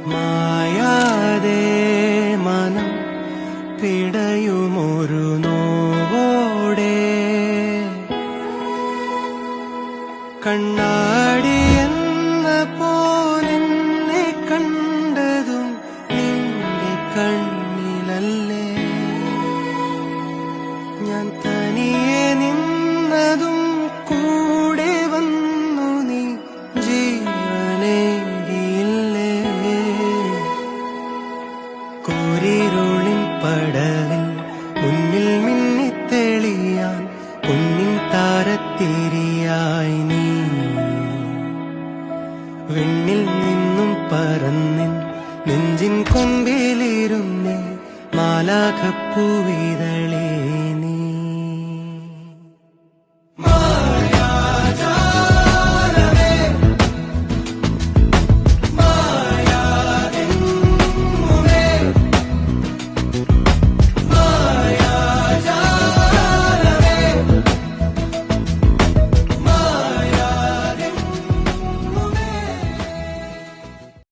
മായാതെ മനം പിടയുമൊരു നോവോടെ കണ്ണാടി എന്ന പോലെന്നെ കണ്ടതും നിന്റെ കണ്ണിലല്ലേ ഞാൻ തനിയെ നിന്നതും കൂടെ വന്നു നീ ജീവനേകിയില്ലേ കോരിരുളിൻ പടവിൽ മുന്നിൽ മിന്നിത്തെളിയാൻ പൊന്നിൻ താരത്തിരിയായി നീ വിണ്ണിൽ നിന്നും പറന്നിൻ നെഞ്ചിൻ കൊമ്പിലിരുന്നേ മാലാഖപ്പൂവിതളേ നീ